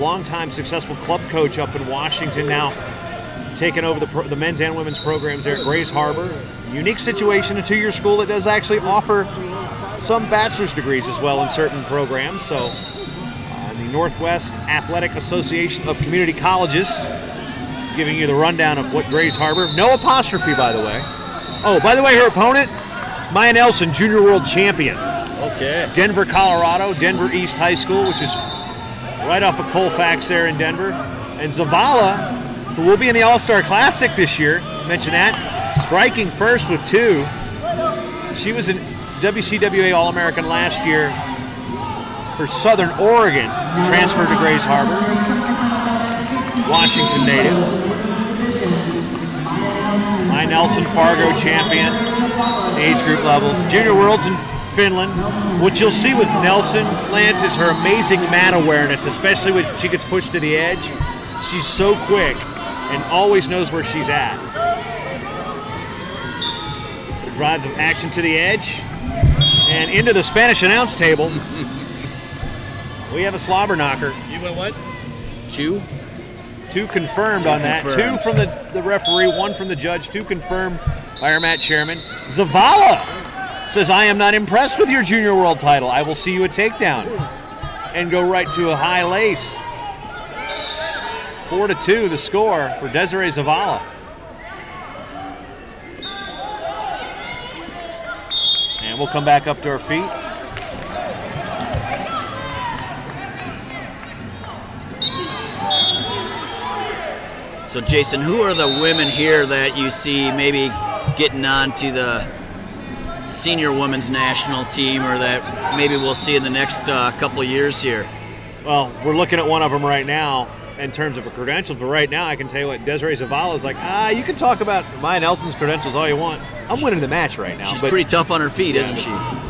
longtime successful club coach up in Washington, now taking over the men's and women's programs there at Grays Harbor. Unique situation, a 2-year school that does actually offer some bachelor's degrees as well in certain programs. So the Northwest Athletic Association of Community Colleges, giving you the rundown of what Grays Harbor, no apostrophe by the way. Oh, by the way, her opponent, Maya Nelson, junior world champion. Okay. Denver, Colorado, Denver East High School, which is right off of Colfax there in Denver. And Zavala, who will be in the All-Star Classic this year, mention that, striking first with 2. She was an WCWA All-American last year for Southern Oregon, transferred to Grays Harbor. Washington native. Maya Nelson, Fargo champion, age group levels. Junior Worlds in Finland. What you'll see with Nelson, Lance, is her amazing mat awareness, especially when she gets pushed to the edge. She's so quick and always knows where she's at. Drive the action to the edge and into the Spanish announce table. We have a slobber knocker. You went what? 2? 2 confirmed on that. Confirmed. 2 from the referee, 1 from the judge, 2 confirmed by our mat chairman. Zavala says, I am not impressed with your junior world title. I will see you a takedown. And go right to a high lace. 4-2 the score for Desiree Zavala. And we'll come back up to our feet. So Jason, who are the women here that you see maybe getting on to the senior women's national team, or that maybe we'll see in the next couple of years here? Well, we're looking at one of them right now in terms of a credentials, but right now I can tell you what Desiree Zavala is like. You can talk about Maya Nelson's credentials all you want. I'm winning the match right now. She's pretty tough on her feet, isn't she?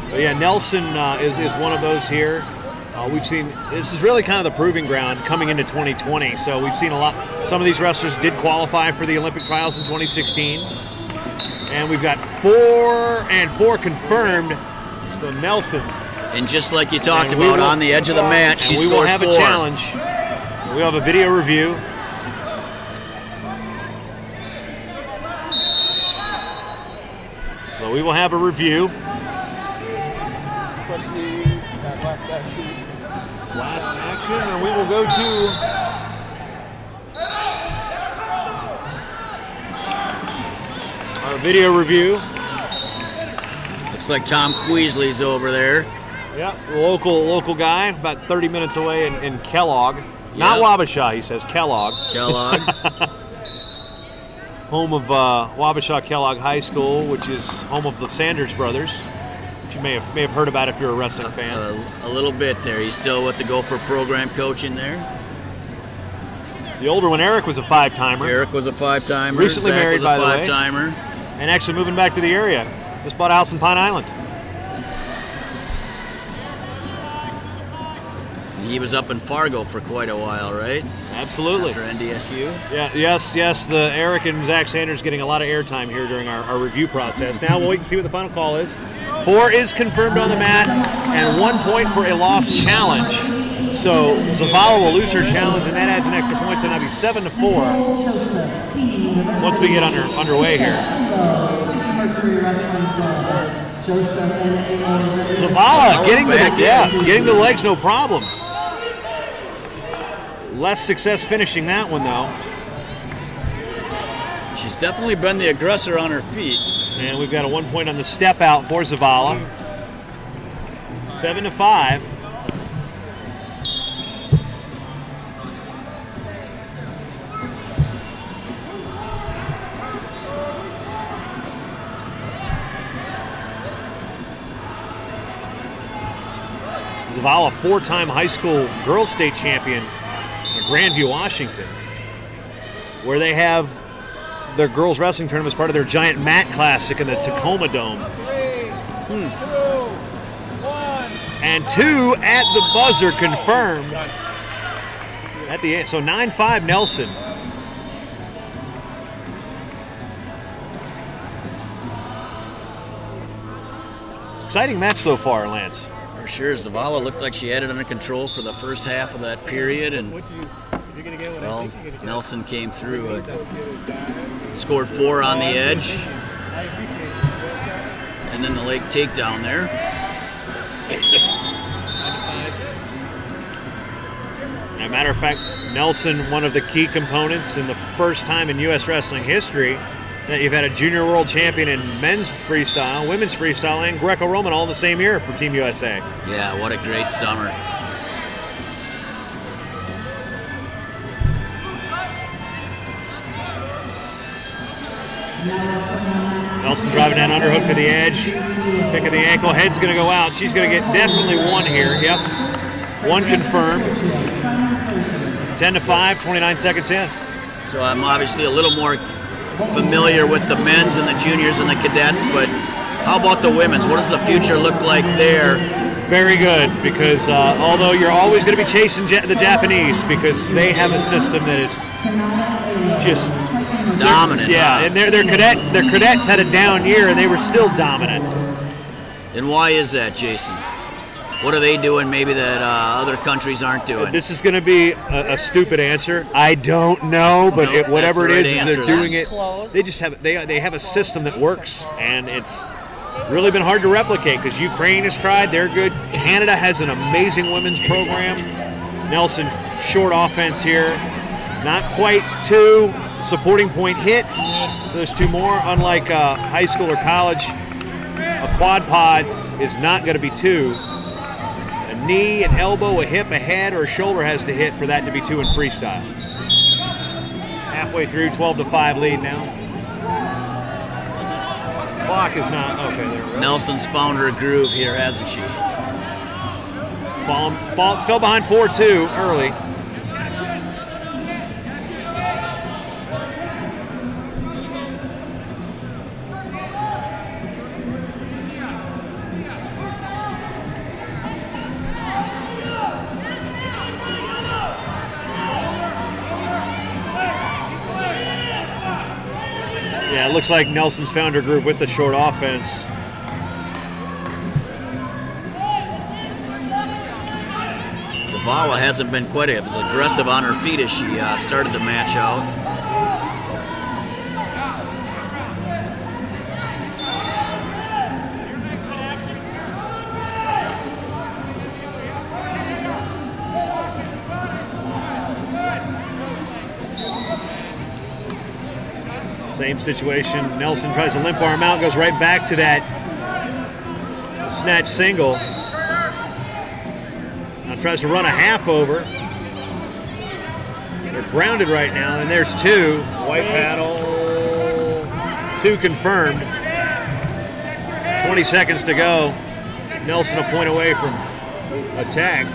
But yeah, Nelson is one of those here. We've seen, this is really kind of the proving ground coming into 2020. So we've seen a lot, some of these wrestlers did qualify for the Olympic trials in 2016. And we've got 4 and 4 confirmed. So Nelson. And just like you talked about, on the edge of the mat, she scores 4. We will have a challenge. We'll have a video review. So we will have a review. Last action, and we will go to our video review. Looks like Tom Queasley's over there. Yeah, local guy, about 30 minutes away in Kellogg. Yep. Not Wabasha, he says, Kellogg. Kellogg. Home of Wabasha Kellogg High School, which is home of the Sanders brothers. You may have heard about if you're a wrestling fan. A little bit there. He's still with the Gopher program coach in there. The older one, Eric, was a 5-timer. Eric was a 5-timer. Recently Zach married, was a by the way. 5-timer. And actually moving back to the area. Just bought a house in Pine Island. He was up in Fargo for quite a while, right? Absolutely. After NDSU. Yeah, yes. The Eric and Zach Sanders getting a lot of airtime here during our review process. Now we'll wait and see what the final call is. 4 is confirmed on the mat, and 1 point for a lost challenge. So Zavala will lose her challenge, and that adds an extra point, so now it'll be 7-4 once we get underway here. Zavala getting the legs, no problem. Less success finishing that one, though. She's definitely been the aggressor on her feet. And we've got a 1 point on the step out for Zavala. 7-5. Zavala, 4-time high school girls state champion in Grandview, Washington, where they have their girls wrestling tournament as part of their giant mat classic in the Tacoma Dome. 3, 2, 1. And 2 at the buzzer confirmed. At the end, so 9-5 Nelson. Exciting match so far, Lance. For sure. Zavala looked like she had it under control for the first half of that period, and well, Nelson came through, scored 4 on the edge, and then the late takedown there. As a matter of fact, Nelson, one of the key components in the first time in U.S. wrestling history that you've had a junior world champion in men's freestyle, women's freestyle, and Greco-Roman all in the same year for Team USA. Yeah, what a great summer. Nelson driving down underhook to the edge, pick of the ankle, head's going to go out. She's going to get definitely 1 here. Yep, 1 confirmed. 10-5, 29 seconds in. So I'm obviously a little more familiar with the men's and the juniors and the cadets, but how about the women's? What does the future look like there? Very good, because although you're always going to be chasing the Japanese, because they have a system that is just dominant. Yeah, and their cadets had a down year, and they were still dominant. And why is that, Jason? What are they doing maybe that other countries aren't doing? This is going to be a stupid answer. I don't know, but whatever it is, they're doing it. They just have they have a system that works, and it's really been hard to replicate because Ukraine has tried. They're good. Canada has an amazing women's program. Nelson, short offense here. Not quite 2 supporting point hits. So there's 2 more. Unlike high school or college, a quad pod is not going to be 2. A knee, an elbow, a hip, a head, or a shoulder has to hit for that to be 2 in freestyle. Halfway through, 12-5 lead now. Clock is not, okay, there we go. Nelson's found her groove here, hasn't she? Fell behind 4-2 early. Yeah, it looks like Nelson's found her groove with the short offense. Zavala hasn't been quite as aggressive on her feet as she started the match out. Same situation. Nelson tries to limp arm out, goes right back to that snatch single. Now tries to run a half over. They're grounded right now, and there's 2. White paddle, 2 confirmed. 20 seconds to go. Nelson a point away from attack.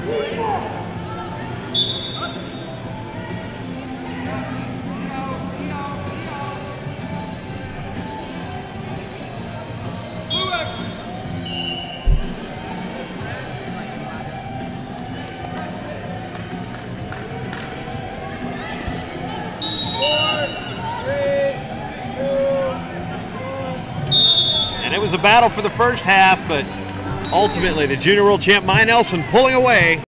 And it was a battle for the first half, but ultimately the junior world champ, Maya Nelson, pulling away.